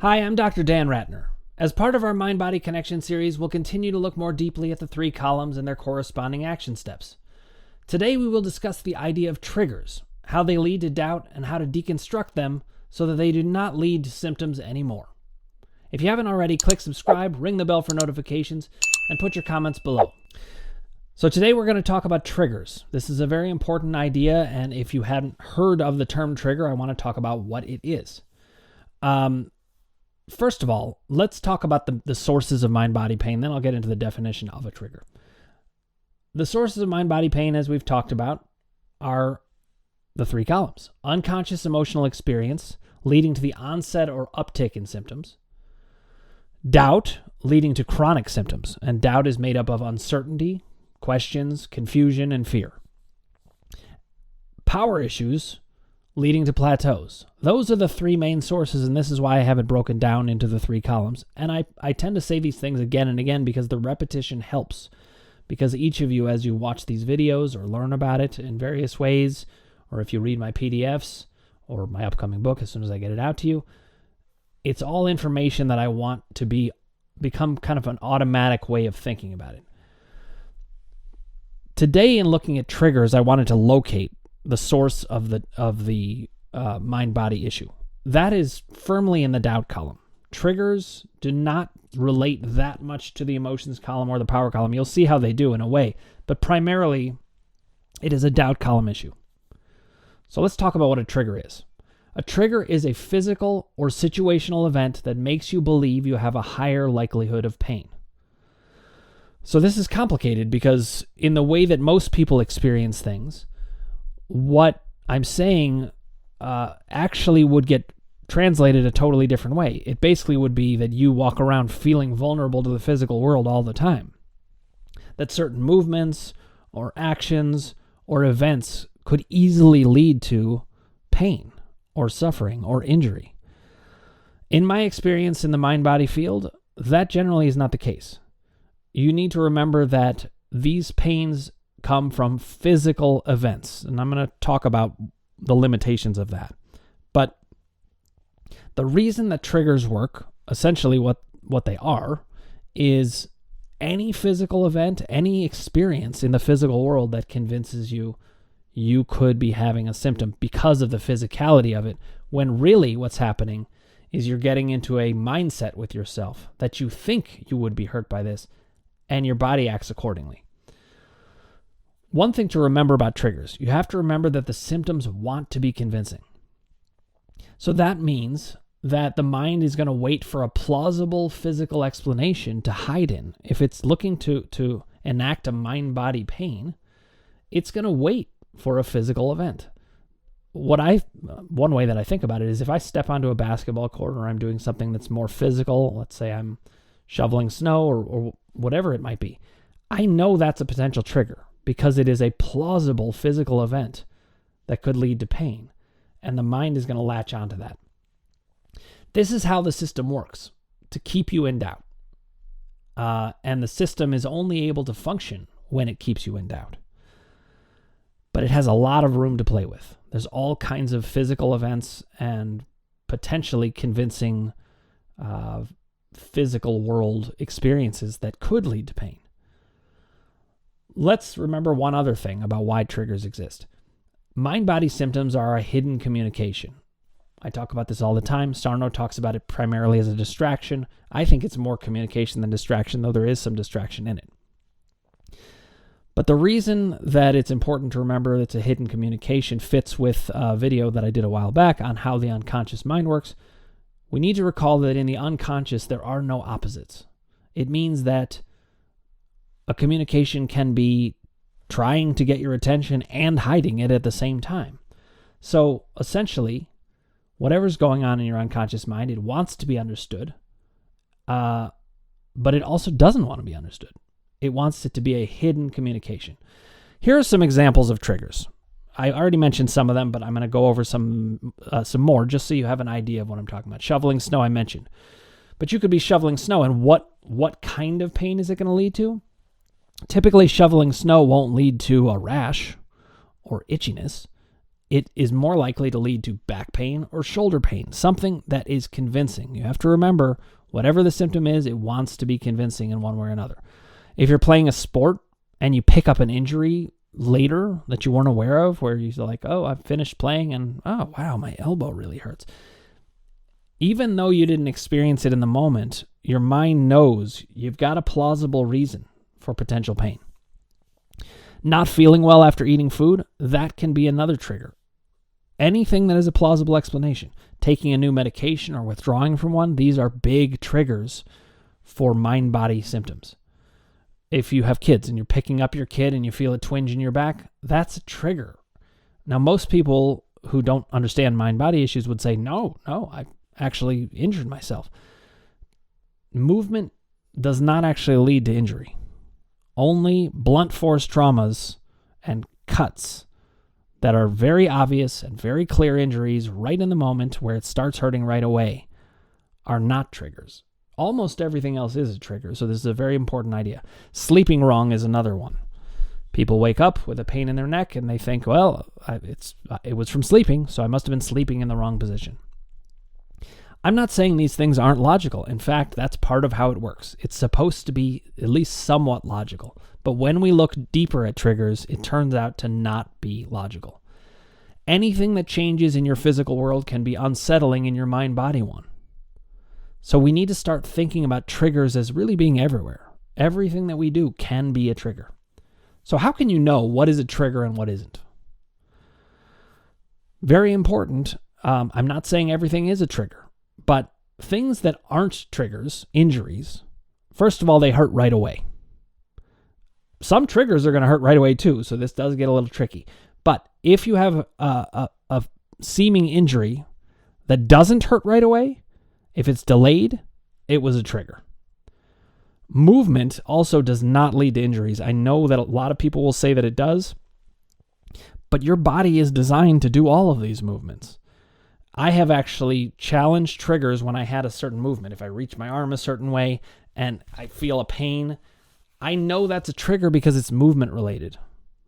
Hi, I'm Dr. Dan Ratner. As part of our Mind-Body Connection series, we'll continue to look more deeply at the three columns and their corresponding action steps. Today, we will discuss the idea of triggers, how they lead to doubt, and how to deconstruct them so that they do not lead to symptoms anymore. If you haven't already, click subscribe, ring the bell for notifications, and put your comments below. So today we're going to talk about triggers. This is a very important idea, and if you hadn't heard of the term trigger, I want to talk about what it is. First of all, let's talk about the sources of mind-body pain, then I'll get into the definition of a trigger. The sources of mind-body pain, as we've talked about, are the three columns. Unconscious emotional experience, leading to the onset or uptick in symptoms. Doubt, leading to chronic symptoms, and doubt is made up of uncertainty, questions, confusion, and fear. Power issues, leading to plateaus. Those are the three main sources, and this is why I have it broken down into the three columns. And I tend to say these things again and again because the repetition helps. Because each of you, as you watch these videos or learn about it in various ways, or if you read my PDFs or my upcoming book as soon as I get it out to you, it's all information that I want to become kind of an automatic way of thinking about it. Today, in looking at triggers, I wanted to locate the source of the mind-body issue. That is firmly in the doubt column. Triggers do not relate that much to the emotions column or the power column. You'll see how they do in a way, but primarily it is a doubt column issue. So let's talk about what a trigger is. A trigger is a physical or situational event that makes you believe you have a higher likelihood of pain. So this is complicated because in the way that most people experience things, what I'm saying actually would get translated a totally different way. It basically would be that you walk around feeling vulnerable to the physical world all the time. That certain movements or actions or events could easily lead to pain or suffering or injury. In my experience in the mind-body field, that generally is not the case. You need to remember that these pains come from physical events, and I'm going to talk about the limitations of that. But the reason that triggers work, essentially what they are, is any physical event, any experience in the physical world that convinces you could be having a symptom because of the physicality of it, when really what's happening is you're getting into a mindset with yourself that you think you would be hurt by this, and your body acts accordingly. One thing to remember about triggers, you have to remember that the symptoms want to be convincing. So that means that the mind is going to wait for a plausible physical explanation to hide in. If it's looking to enact a mind-body pain, it's going to wait for a physical event. One way that I think about it is if I step onto a basketball court or I'm doing something that's more physical, let's say I'm shoveling snow or whatever it might be, I know that's a potential trigger because it is a plausible physical event that could lead to pain, and the mind is going to latch onto that. This is how the system works, to keep you in doubt. And the system is only able to function when it keeps you in doubt. But it has a lot of room to play with. There's all kinds of physical events and potentially convincing physical world experiences that could lead to pain. Let's remember one other thing about why triggers exist. Mind-body symptoms are a hidden communication. I talk about this all the time. Sarno talks about it primarily as a distraction. I think it's more communication than distraction, though there is some distraction in it. But the reason that it's important to remember it's a hidden communication fits with a video that I did a while back on how the unconscious mind works. We need to recall that in the unconscious, there are no opposites. It means that a communication can be trying to get your attention and hiding it at the same time. So essentially, whatever's going on in your unconscious mind, it wants to be understood, but it also doesn't want to be understood. It wants it to be a hidden communication. Here are some examples of triggers. I already mentioned some of them, but I'm going to go over some more just so you have an idea of what I'm talking about. Shoveling snow, I mentioned. But you could be shoveling snow, and what kind of pain is it going to lead to? Typically, shoveling snow won't lead to a rash or itchiness. it is more likely to lead to back pain or shoulder pain, something that is convincing. You have to remember, whatever the symptom is, it wants to be convincing in one way or another. If you're playing a sport and you pick up an injury later that you weren't aware of, where you're like, oh, I've finished playing and, oh, wow, my elbow really hurts. Even though you didn't experience it in the moment, your mind knows you've got a plausible reason for potential pain. Not feeling well after eating food, that can be another trigger. Anything that is a plausible explanation. Taking a new medication or withdrawing from one, these are big triggers for mind-body symptoms. If you have kids and you're picking up your kid and you feel a twinge in your back, that's a trigger. Now, most people who don't understand mind-body issues would say, no, I actually injured myself. Movement does not actually lead to injury. Only blunt force traumas and cuts that are very obvious and very clear injuries right in the moment where it starts hurting right away are not triggers. Almost everything else is a trigger, so this is a very important idea. Sleeping wrong is another one. People wake up with a pain in their neck and they think, well, it was from sleeping, so I must have been sleeping in the wrong position. I'm not saying these things aren't logical. In fact, that's part of how it works. It's supposed to be at least somewhat logical. But when we look deeper at triggers, it turns out to not be logical. Anything that changes in your physical world can be unsettling in your mind-body one. So we need to start thinking about triggers as really being everywhere. Everything that we do can be a trigger. So how can you know what is a trigger and what isn't? Very important. I'm not saying everything is a trigger. But things that aren't triggers, injuries, first of all, they hurt right away. Some triggers are going to hurt right away too, so this does get a little tricky. But if you have a seeming injury that doesn't hurt right away, if it's delayed, it was a trigger. Movement also does not lead to injuries. I know that a lot of people will say that it does, but your body is designed to do all of these movements. I have actually challenged triggers when I had a certain movement. If I reach my arm a certain way and I feel a pain, I know that's a trigger because it's movement related.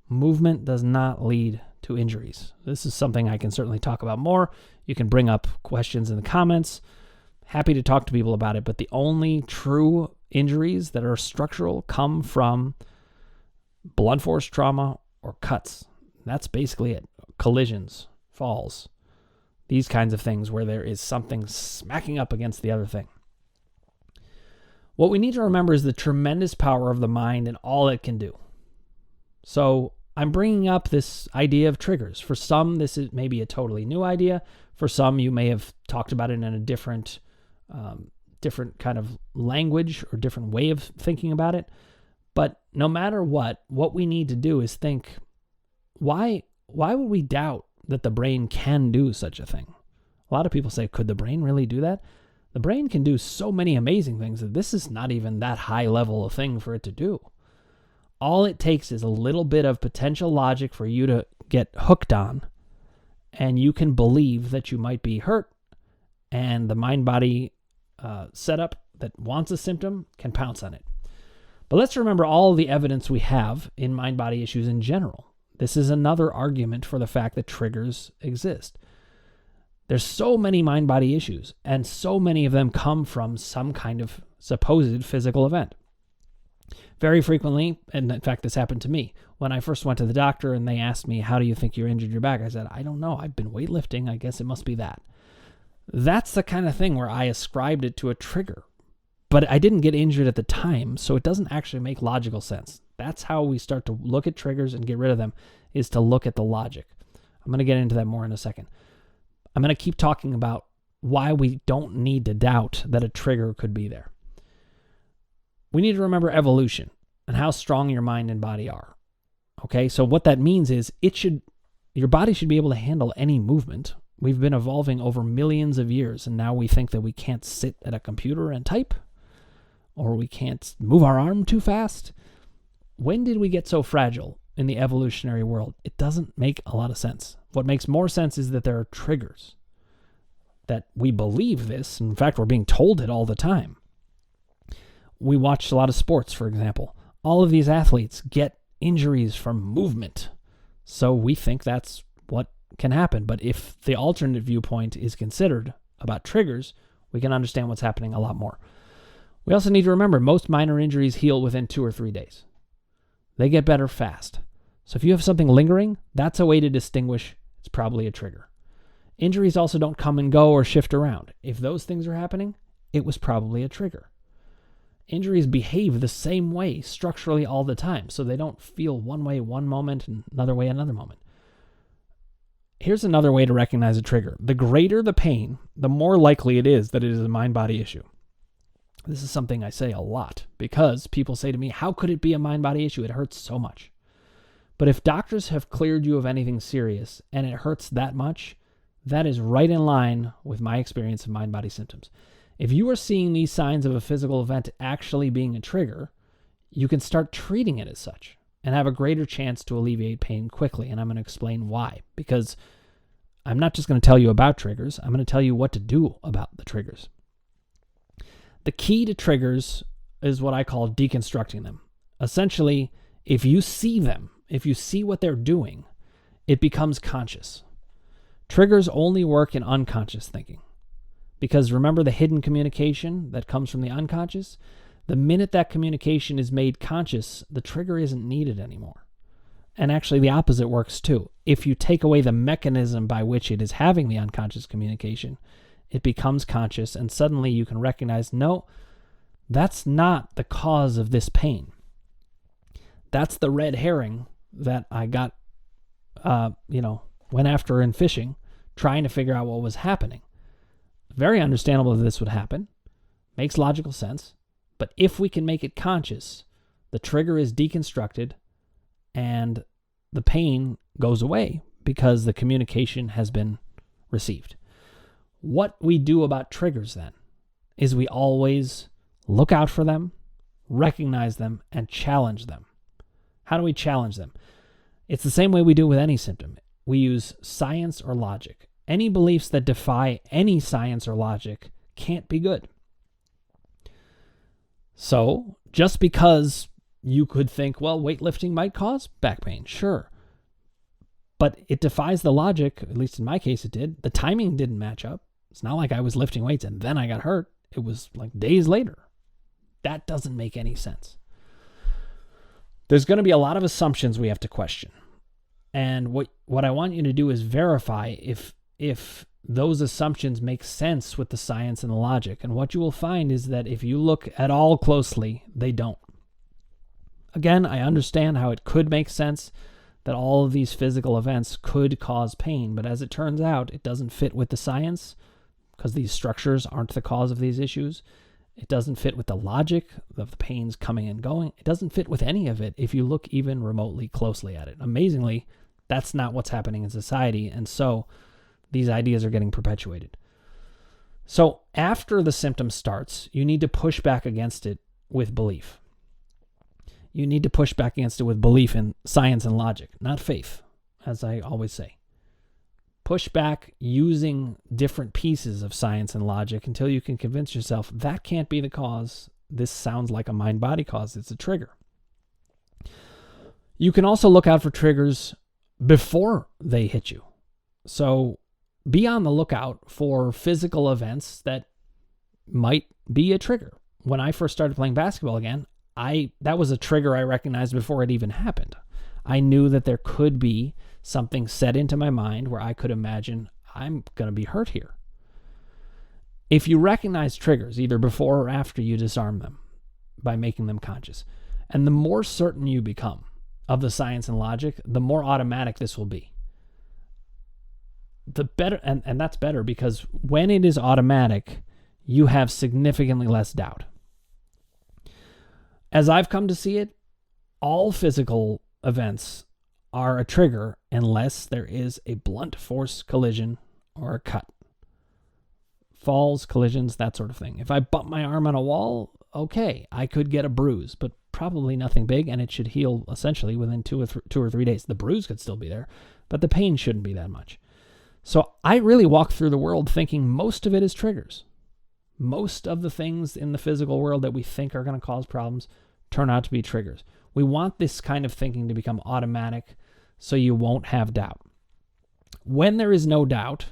Movement does not lead to injuries. This is something I can certainly talk about more. You can bring up questions in the comments. Happy to talk to people about it, but the only true injuries that are structural come from blunt force trauma or cuts. That's basically it. Collisions, falls. These kinds of things where there is something smacking up against the other thing. What we need to remember is the tremendous power of the mind and all it can do. So I'm bringing up this idea of triggers. For some, this is maybe a totally new idea. For some, you may have talked about it in a different kind of language or different way of thinking about it. But no matter what we need to do is think, why would we doubt that the brain can do such a thing? A lot of people say, could the brain really do that? The brain can do so many amazing things that this is not even that high level of thing for it to do. All it takes is a little bit of potential logic for you to get hooked on, and you can believe that you might be hurt, and the mind-body setup that wants a symptom can pounce on it. But let's remember all the evidence we have in mind-body issues in general. This is another argument for the fact that triggers exist. There's so many mind-body issues, and so many of them come from some kind of supposed physical event. Very frequently, and in fact this happened to me, when I first went to the doctor and they asked me, how do you think you injured your back? I said, I don't know. I've been weightlifting. I guess it must be that. That's the kind of thing where I ascribed it to a trigger. But I didn't get injured at the time, so it doesn't actually make logical sense. That's how we start to look at triggers and get rid of them, is to look at the logic. I'm going to get into that more in a second. I'm going to keep talking about why we don't need to doubt that a trigger could be there. We need to remember evolution and how strong your mind and body are. Okay, so what that means is your body should be able to handle any movement. We've been evolving over millions of years, and now we think that we can't sit at a computer and type, or we can't move our arm too fast. When did we get so fragile in the evolutionary world? It doesn't make a lot of sense. What makes more sense is that there are triggers, that we believe this. In fact, we're being told it all the time. We watch a lot of sports, for example. All of these athletes get injuries from movement. So we think that's what can happen. But if the alternate viewpoint is considered about triggers, we can understand what's happening a lot more. We also need to remember most minor injuries heal within 2 or 3 days. They get better fast. So if you have something lingering, that's a way to distinguish it's probably a trigger. Injuries also don't come and go or shift around. If those things are happening, it was probably a trigger. Injuries behave the same way structurally all the time, so they don't feel one way one moment and another way another moment. Here's another way to recognize a trigger. The greater the pain, the more likely it is that it is a mind-body issue. This is something I say a lot because people say to me, how could it be a mind-body issue? It hurts so much. But if doctors have cleared you of anything serious and it hurts that much, that is right in line with my experience of mind-body symptoms. If you are seeing these signs of a physical event actually being a trigger, you can start treating it as such and have a greater chance to alleviate pain quickly. And I'm going to explain why, because I'm not just going to tell you about triggers. I'm going to tell you what to do about the triggers. The key to triggers is what I call deconstructing them. Essentially, if you see them, if you see what they're doing, it becomes conscious. Triggers only work in unconscious thinking. Because remember the hidden communication that comes from the unconscious? The minute that communication is made conscious, the trigger isn't needed anymore. And actually the opposite works too. If you take away the mechanism by which it is having the unconscious communication, it becomes conscious, and suddenly you can recognize, no, that's not the cause of this pain. That's the red herring that I got, went after in fishing, trying to figure out what was happening. Very understandable that this would happen. Makes logical sense. But if we can make it conscious, the trigger is deconstructed and the pain goes away because the communication has been received. What we do about triggers then is we always look out for them, recognize them, and challenge them. How do we challenge them? It's the same way we do with any symptom. We use science or logic. Any beliefs that defy any science or logic can't be good. So, just because you could think, well, weightlifting might cause back pain, sure. But it defies the logic, at least in my case it did. The timing didn't match up. It's not like I was lifting weights and then I got hurt. It was like days later. That doesn't make any sense. There's going to be a lot of assumptions we have to question. And what I want you to do is verify if those assumptions make sense with the science and the logic. And what you will find is that if you look at all closely, they don't. Again, I understand how it could make sense that all of these physical events could cause pain, but as it turns out, it doesn't fit with the science because these structures aren't the cause of these issues. It doesn't fit with the logic of the pains coming and going. It doesn't fit with any of it if you look even remotely closely at it. Amazingly, that's not what's happening in society, and so these ideas are getting perpetuated. So after the symptom starts, you need to push back against it with belief. You need to push back against it with belief in science and logic, not faith, as I always say. Push back using different pieces of science and logic until you can convince yourself that can't be the cause. This sounds like a mind-body cause. It's a trigger. You can also look out for triggers before they hit you. So be on the lookout for physical events that might be a trigger. When I first started playing basketball again, that was a trigger I recognized before it even happened. I knew that there could be something set into my mind where I could imagine I'm going to be hurt here. If you recognize triggers either before or after you disarm them by making them conscious, and the more certain you become of the science and logic, the more automatic this will be. The better, and that's better because when it is automatic, you have significantly less doubt. As I've come to see it, all physical events are a trigger unless there is a blunt force collision or a cut. Falls, collisions, that sort of thing. If I bump my arm on a wall, okay, I could get a bruise, but probably nothing big, and it should heal essentially within 2 or 3 days. The bruise could still be there, but the pain shouldn't be that much. So I really walk through the world thinking most of it is triggers. Most of the things in the physical world that we think are going to cause problems turn out to be triggers. We want this kind of thinking to become automatic so you won't have doubt. When there is no doubt,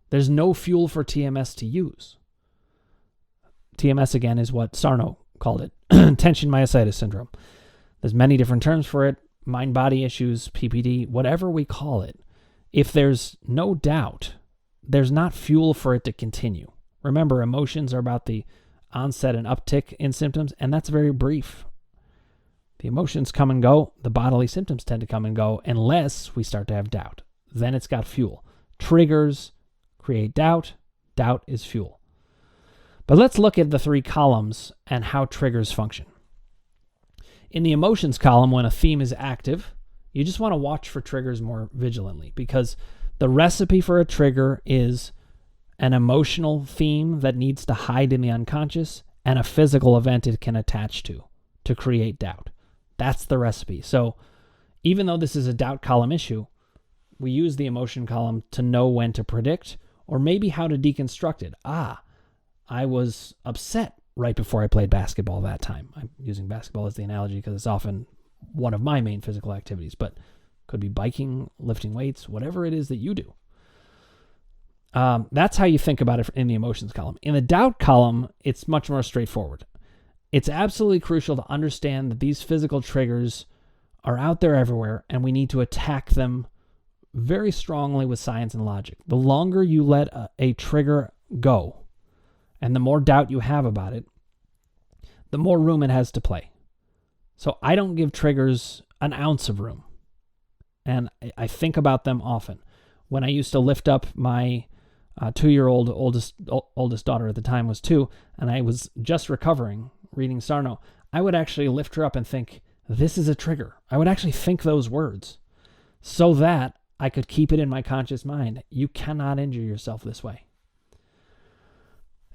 there's no fuel for TMS to use. TMS, again, is what Sarno called it, tension myositis syndrome. There's many different terms for it, mind-body issues, PPD, whatever we call it. If there's no doubt, there's not fuel for it to continue. Remember, emotions are about the onset and uptick in symptoms, and that's very brief. The emotions come and go. The bodily symptoms tend to come and go unless we start to have doubt. Then it's got fuel. Triggers create doubt. Doubt is fuel. But let's look at the 3 columns and how triggers function. In the emotions column, when a theme is active, you just want to watch for triggers more vigilantly, because the recipe for a trigger is an emotional theme that needs to hide in the unconscious and a physical event it can attach to create doubt. That's the recipe. So even though this is a doubt column issue, we use the emotion column to know when to predict or maybe how to deconstruct it. I was upset right before I played basketball that time. I'm using basketball as the analogy because it's often one of my main physical activities, but could be biking, lifting weights, whatever it is that you do. That's how you think about it in the emotions column. In the doubt column, it's much more straightforward. It's absolutely crucial to understand that these physical triggers are out there everywhere, and we need to attack them very strongly with science and logic. The longer you let a trigger go, and the more doubt you have about it, the more room it has to play. So I don't give triggers an ounce of room. And I think about them often. When I used to lift up my 2-year-old oldest daughter at the time was 2, and I was just recovering, reading Sarno, I would actually lift her up and think, this is a trigger. I would actually think those words so that I could keep it in my conscious mind. You cannot injure yourself this way.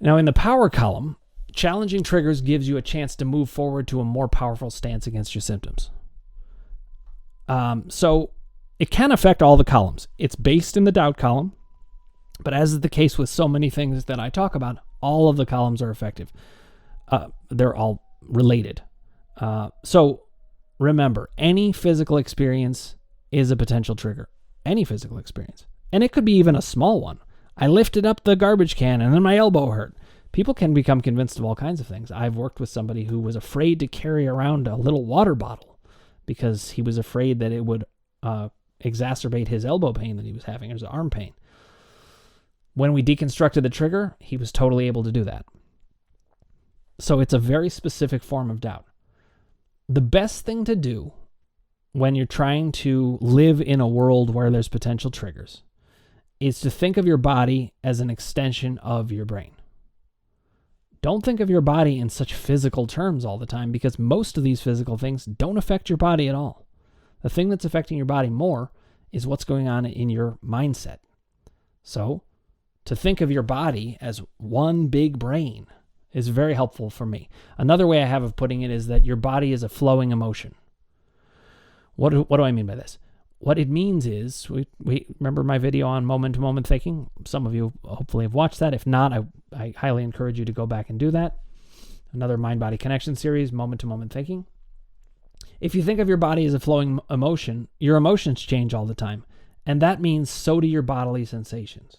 Now, in the power column, challenging triggers gives you a chance to move forward to a more powerful stance against your symptoms. So it can affect all the columns. It's based in the doubt column, but as is the case with so many things that I talk about, all of the columns are effective. They're all related. So remember, any physical experience is a potential trigger. Any physical experience. And it could be even a small one. I lifted up the garbage can and then my elbow hurt. People can become convinced of all kinds of things. I've worked with somebody who was afraid to carry around a little water bottle because he was afraid that it would exacerbate his elbow pain that he was having, or his arm pain. When we deconstructed the trigger, he was totally able to do that. So it's a very specific form of doubt. The best thing to do when you're trying to live in a world where there's potential triggers is to think of your body as an extension of your brain. Don't think of your body in such physical terms all the time, because most of these physical things don't affect your body at all. The thing that's affecting your body more is what's going on in your mindset. So, to think of your body as one big brain is very helpful for me. Another way I have of putting it is that your body is a flowing emotion. What do I mean by this? What it means is, we remember my video on moment-to-moment thinking? Some of you hopefully have watched that. If not, I highly encourage you to go back and do that. Another mind-body connection series, moment-to-moment thinking. If you think of your body as a flowing emotion, your emotions change all the time. And that means so do your bodily sensations.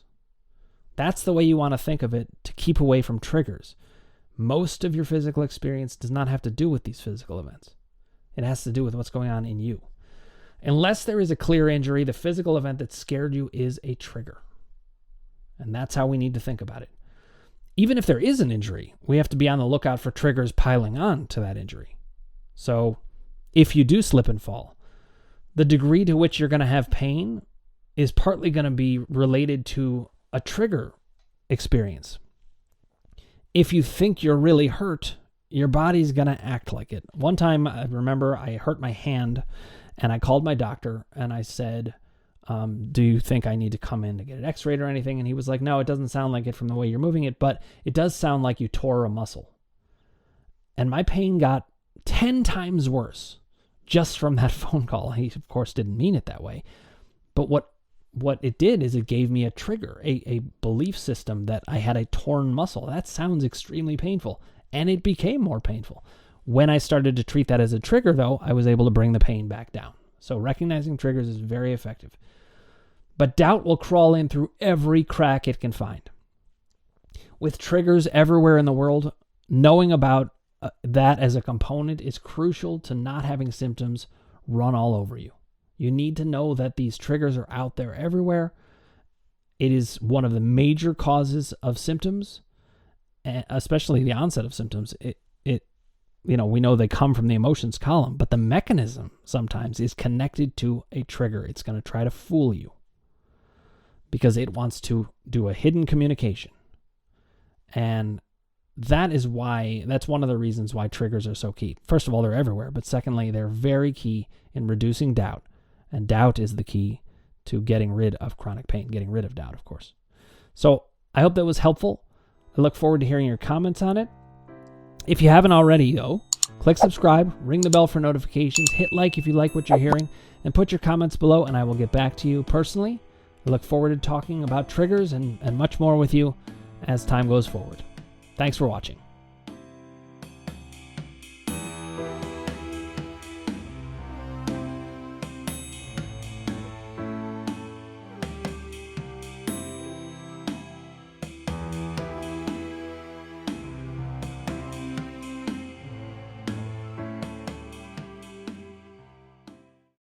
That's the way you want to think of it to keep away from triggers. Most of your physical experience does not have to do with these physical events. It has to do with what's going on in you. Unless there is a clear injury, the physical event that scared you is a trigger. And that's how we need to think about it. Even if there is an injury, we have to be on the lookout for triggers piling on to that injury. So if you do slip and fall, the degree to which you're going to have pain is partly going to be related to a trigger experience. If you think you're really hurt, your body's going to act like it. One time, I remember I hurt my hand, and I called my doctor, and I said, do you think I need to come in to get it x-rayed or anything? And he was like, no, it doesn't sound like it from the way you're moving it, but it does sound like you tore a muscle. And my pain got 10 times worse just from that phone call. He, of course, didn't mean it that way. But what it did is it gave me a trigger, a belief system that I had a torn muscle. That sounds extremely painful. And it became more painful. When I started to treat that as a trigger, though, I was able to bring the pain back down. So recognizing triggers is very effective. But doubt will crawl in through every crack it can find. With triggers everywhere in the world, knowing about that as a component is crucial to not having symptoms run all over you. You need to know that these triggers are out there everywhere. It is one of the major causes of symptoms, especially the onset of symptoms. We know they come from the emotions column, but the mechanism sometimes is connected to a trigger. It's going to try to fool you because it wants to do a hidden communication. And that's one of the reasons why triggers are so key. First of all, they're everywhere, but secondly, they're very key in reducing doubt. And doubt is the key to getting rid of chronic pain, getting rid of doubt, of course. So I hope that was helpful. I look forward to hearing your comments on it. If you haven't already, though, click subscribe, ring the bell for notifications, hit like if you like what you're hearing, and put your comments below, and I will get back to you personally. I look forward to talking about triggers and much more with you as time goes forward. Thanks for watching.